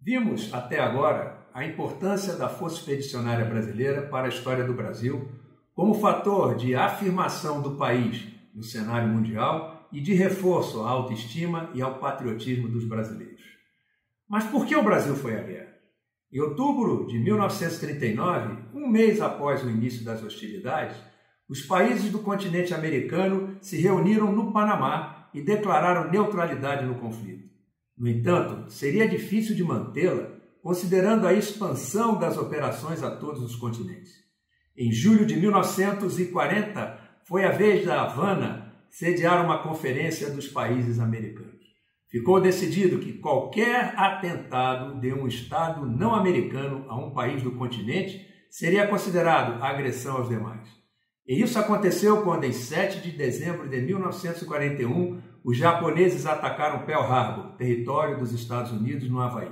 Vimos até agora a importância da Força Expedicionária Brasileira para a história do Brasil como fator de afirmação do país no cenário mundial e de reforço à autoestima e ao patriotismo dos brasileiros. Mas por que o Brasil foi à guerra? Em outubro de 1939, um mês após o início das hostilidades, os países do continente americano se reuniram no Panamá e declararam neutralidade no conflito. No entanto, seria difícil de mantê-la, considerando a expansão das operações a todos os continentes. Em julho de 1940, foi a vez da Havana sediar uma conferência dos países americanos. Ficou decidido que qualquer atentado de um Estado não americano a um país do continente seria considerado agressão aos demais. E isso aconteceu quando, em 7 de dezembro de 1941, os japoneses atacaram Pearl Harbor, território dos Estados Unidos, no Havaí.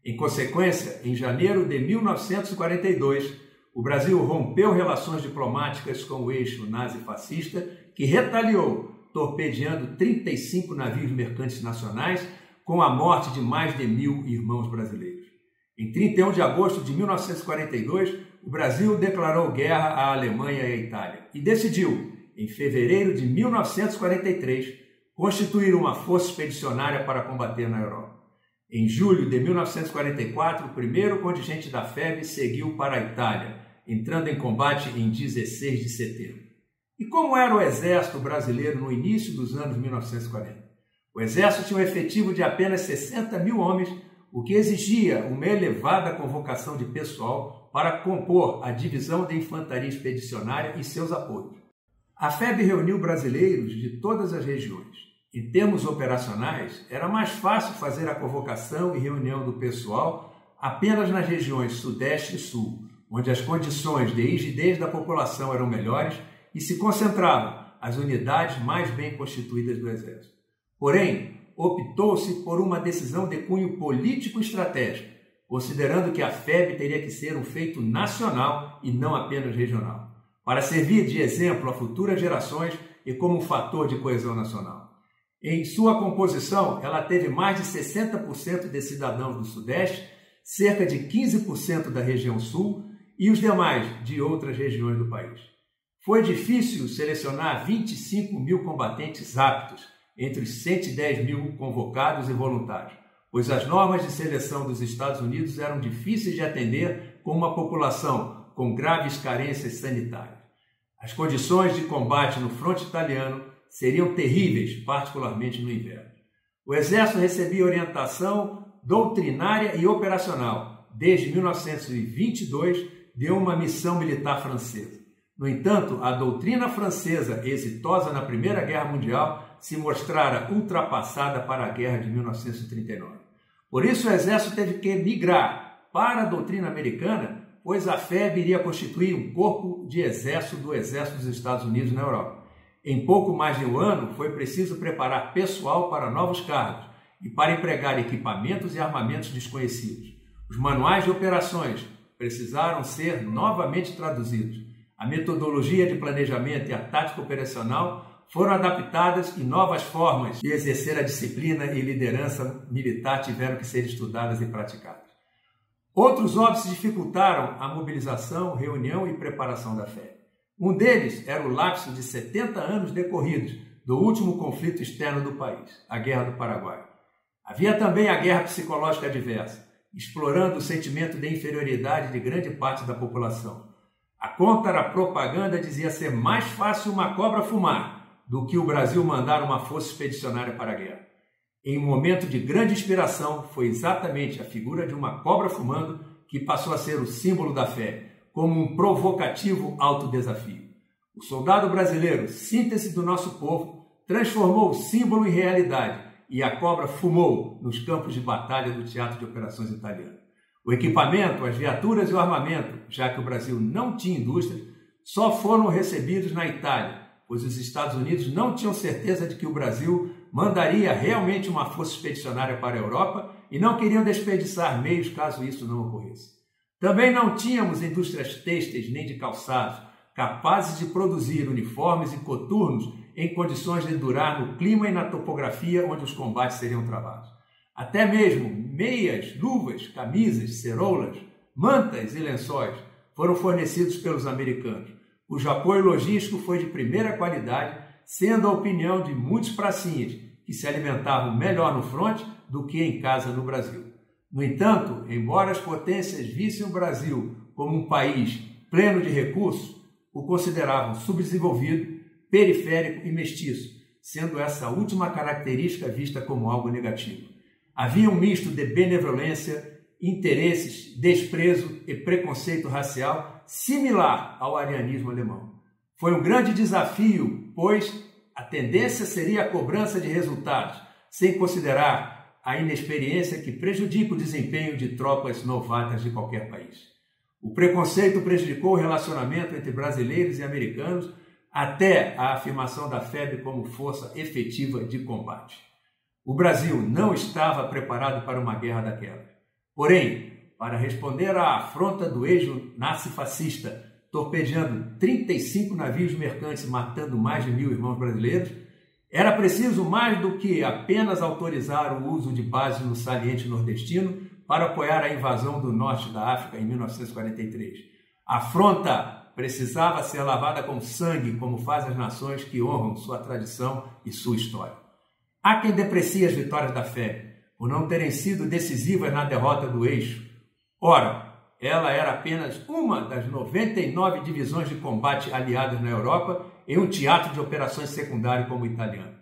Em consequência, em janeiro de 1942, o Brasil rompeu relações diplomáticas com o eixo nazi-fascista, que retaliou, torpedeando 35 navios mercantes nacionais, com a morte de mais de 1.000 irmãos brasileiros. Em 31 de agosto de 1942, o Brasil declarou guerra à Alemanha e à Itália e decidiu, em fevereiro de 1943, constituir uma força expedicionária para combater na Europa. Em julho de 1944, o primeiro contingente da FEB seguiu para a Itália, entrando em combate em 16 de setembro. E como era o exército brasileiro no início dos anos 1940? O exército tinha um efetivo de apenas 60 mil homens, o que exigia uma elevada convocação de pessoal para compor a divisão de infantaria expedicionária e seus apoios. A FEB reuniu brasileiros de todas as regiões. Em termos operacionais, era mais fácil fazer a convocação e reunião do pessoal apenas nas regiões Sudeste e Sul, onde as condições de rigidez da população eram melhores e se concentravam as unidades mais bem constituídas do Exército. Porém, optou-se por uma decisão de cunho político-estratégico, considerando que a FEB teria que ser um feito nacional e não apenas regional, para servir de exemplo a futuras gerações e como um fator de coesão nacional. Em sua composição, ela teve mais de 60% de cidadãos do Sudeste, cerca de 15% da região Sul e os demais de outras regiões do país. Foi difícil selecionar 25 mil combatentes aptos entre os 110 mil convocados e voluntários, pois as normas de seleção dos Estados Unidos eram difíceis de atender com uma população com graves carências sanitárias. As condições de combate no fronte italiano seriam terríveis, particularmente no inverno. O Exército recebia orientação doutrinária e operacional desde 1922 de uma missão militar francesa. No entanto, a doutrina francesa, exitosa na Primeira Guerra Mundial, se mostrara ultrapassada para a Guerra de 1939. Por isso, o Exército teve que migrar para a doutrina americana, pois a FEB iria constituir um corpo de exército do Exército dos Estados Unidos na Europa. Em pouco mais de um ano, foi preciso preparar pessoal para novos cargos e para empregar equipamentos e armamentos desconhecidos. Os manuais de operações precisaram ser novamente traduzidos. A metodologia de planejamento e a tática operacional foram adaptadas e novas formas de exercer a disciplina e liderança militar tiveram que ser estudadas e praticadas. Outros óbitos dificultaram a mobilização, reunião e preparação da FEB. Um deles era o lapso de 70 anos decorridos do último conflito externo do país, a Guerra do Paraguai. Havia também a guerra psicológica adversa, explorando o sentimento de inferioridade de grande parte da população. A contra-propaganda dizia ser mais fácil uma cobra fumar do que o Brasil mandar uma força expedicionária para a guerra. Em um momento de grande inspiração, foi exatamente a figura de uma cobra fumando que passou a ser o símbolo da fé, como um provocativo autodesafio. O soldado brasileiro, síntese do nosso povo, transformou o símbolo em realidade e a cobra fumou nos campos de batalha do Teatro de Operações Italiano. O equipamento, as viaturas e o armamento, já que o Brasil não tinha indústria, só foram recebidos na Itália, pois os Estados Unidos não tinham certeza de que o Brasil mandaria realmente uma força expedicionária para a Europa e não queriam desperdiçar meios caso isso não ocorresse. Também não tínhamos indústrias têxteis nem de calçados, capazes de produzir uniformes e coturnos em condições de durar no clima e na topografia onde os combates seriam travados. Até mesmo meias, luvas, camisas, ceroulas, mantas e lençóis foram fornecidos pelos americanos, cujo apoio logístico foi de primeira qualidade, sendo a opinião de muitos pracinhas, que se alimentavam melhor no fronte do que em casa no Brasil. No entanto, embora as potências vissem o Brasil como um país pleno de recursos, o consideravam subdesenvolvido, periférico e mestiço, sendo essa última característica vista como algo negativo. Havia um misto de benevolência, interesses, desprezo e preconceito racial similar ao arianismo alemão. Foi um grande desafio, pois a tendência seria a cobrança de resultados, sem considerar a inexperiência que prejudica o desempenho de tropas novatas de qualquer país. O preconceito prejudicou o relacionamento entre brasileiros e americanos até a afirmação da FEB como força efetiva de combate. O Brasil não estava preparado para uma guerra daquela. Porém, para responder à afronta do eixo nazifascista, torpedeando 35 navios mercantes e matando mais de 1.000 irmãos brasileiros, era preciso mais do que apenas autorizar o uso de bases no saliente nordestino para apoiar a invasão do norte da África em 1943. A afronta precisava ser lavada com sangue, como fazem as nações que honram sua tradição e sua história. Há quem deprecie as vitórias da FEB por não terem sido decisivas na derrota do eixo. Ora, ela era apenas uma das 99 divisões de combate aliadas na Europa em um teatro de operações secundário como o italiano.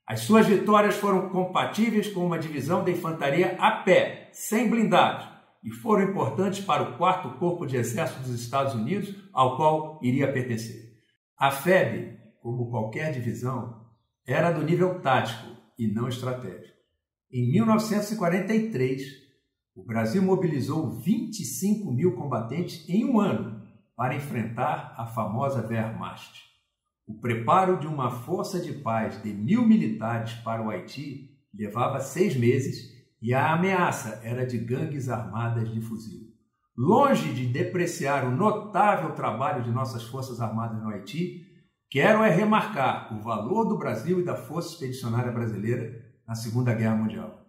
As suas vitórias foram compatíveis com uma divisão de infantaria a pé, sem blindados, e foram importantes para o 4º Corpo de Exército dos Estados Unidos, ao qual iria pertencer. A FEB, como qualquer divisão, era do nível tático e não estratégico. Em 1943, o Brasil mobilizou 25.000 combatentes em um ano para enfrentar a famosa Wehrmacht. O preparo de uma força de paz de 1.000 militares para o Haiti levava 6 meses e a ameaça era de gangues armadas de fuzil. Longe de depreciar o notável trabalho de nossas forças armadas no Haiti, quero remarcar o valor do Brasil e da Força Expedicionária Brasileira na Segunda Guerra Mundial.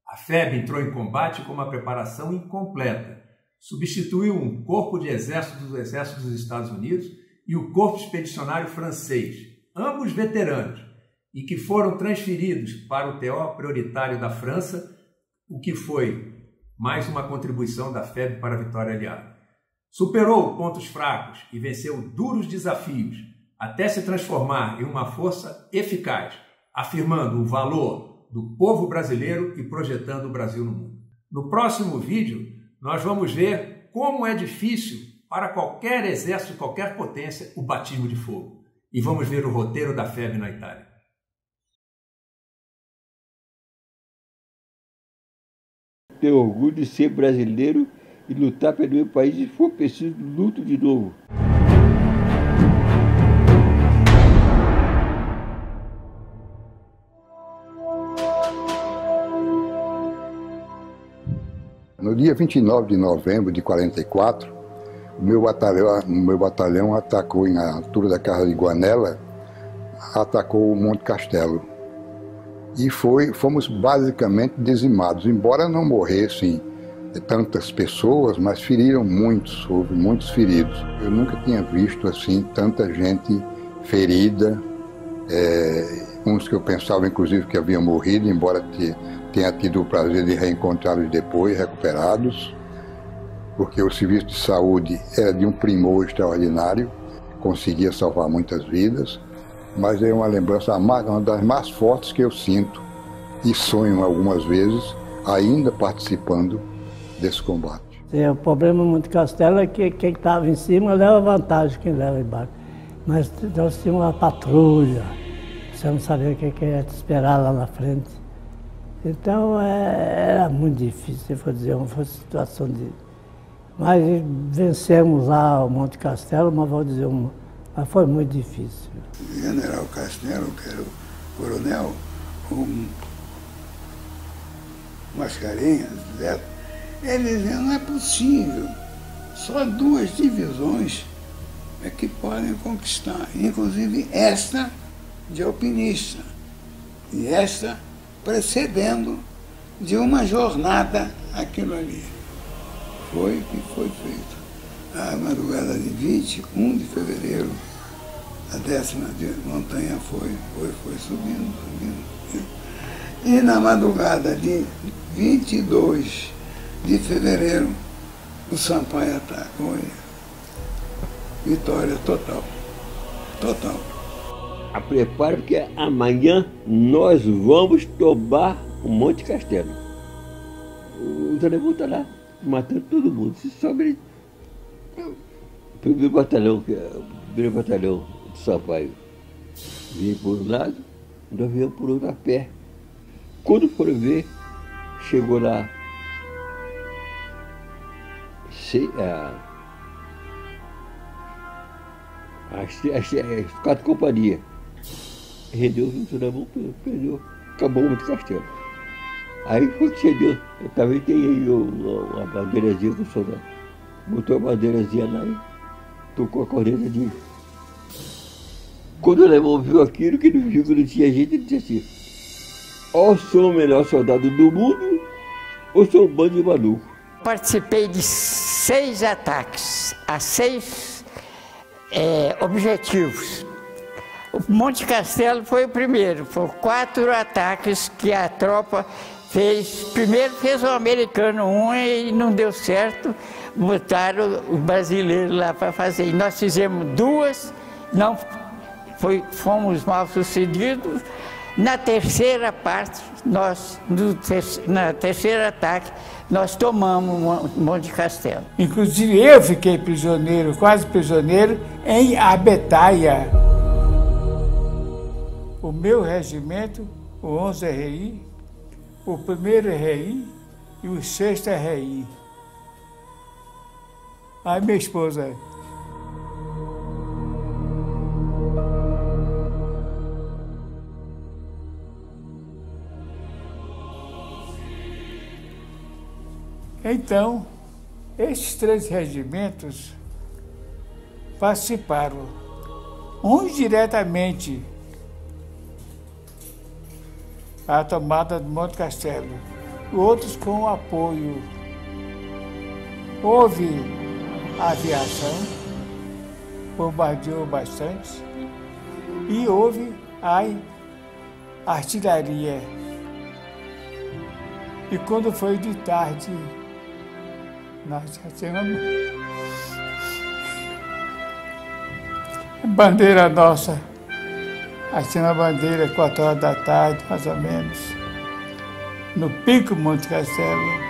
A FEB entrou em combate com uma preparação incompleta. Substituiu um corpo de exército dos exércitos dos Estados Unidos e o Corpo Expedicionário Francês, ambos veteranos, e que foram transferidos para o TO prioritário da França, o que foi mais uma contribuição da FEB para a vitória aliada. Superou pontos fracos e venceu duros desafios, até se transformar em uma força eficaz, afirmando o valor do povo brasileiro e projetando o Brasil no mundo. No próximo vídeo, nós vamos ver como é difícil para qualquer exército de qualquer potência o batismo de fogo. E vamos ver o roteiro da FEB na Itália. Tenho orgulho de ser brasileiro e lutar pelo meu país, se for preciso, luto de novo. No dia 29 de novembro de 44, o meu batalhão atacou na altura da Casa de Guanella, atacou o Monte Castelo. E fomos basicamente dizimados, embora não morressem tantas pessoas, mas feriram muitos, houve muitos feridos. Eu nunca tinha visto assim tanta gente ferida, uns que eu pensava inclusive que haviam morrido, embora tenha tido o prazer de reencontrá-los depois, recuperados, porque o serviço de saúde era de um primor extraordinário, conseguia salvar muitas vidas, mas é uma lembrança, uma das mais fortes que eu sinto e sonho algumas vezes, ainda participando desse combate. O problema do Monte Castelo é que quem estava em cima leva vantagem quem leva embaixo. Mas nós tínhamos uma patrulha, você não sabia o que ia te esperar lá na frente. Então era muito difícil, foi uma situação de... Mas vencemos lá o Monte Castelo, mas vou dizer, mas foi muito difícil. O general Castelo, que era o coronel, o Mascarenhas, ele dizia, não é possível, só 2 divisões é que podem conquistar, inclusive esta de alpinista, e esta precedendo de uma jornada aquilo ali. Foi que foi feito. A madrugada de 21 de fevereiro, a 10ª montanha foi subindo. E na madrugada de 22 de fevereiro, o Sampaio atacou. Vitória total. Total. Prepara, porque amanhã nós vamos tomar o Monte Castelo. O alemão está lá, matando todo mundo. Se sobre o primeiro batalhão de Sampaio vinha por um lado, nós viemos por outro a pé. Quando foram ver, chegou lá as 4 companhias. Rendeu o alemão, perdeu, acabou o Monte Castelo. Aí foi que chegou, também tem aí a bandeirazinha do soldado. Botou a bandeirazinha lá e tocou a corneta de... Quando o alemão viu aquilo, que não viu que não tinha jeito, ele disse assim: ou sou o melhor soldado do mundo, ou sou um bando de maluco. Participei de 6 ataques, a 6 objetivos. O Monte Castelo foi o primeiro, foram 4 ataques que a tropa fez. Primeiro fez o americano e não deu certo, botaram o brasileiro lá para fazer. E nós fizemos 2, fomos mal sucedidos. Na terceira parte, na terceiro ataque, nós tomamos o Monte Castelo. Inclusive eu fiquei prisioneiro, quase prisioneiro, em Abetaia. O meu regimento, o 11 RI, o 1º RI e o 6º RI. Aí minha esposa... Então, esses 3 regimentos participaram, uns diretamente à tomada do Monte Castelo, outros com apoio. Houve aviação, bombardeou bastante, e houve a artilharia. E quando foi de tarde, nós já tínhamos bandeira nossa. Tinha a bandeira 4 horas da tarde, mais ou menos, no pico Monte Castelo.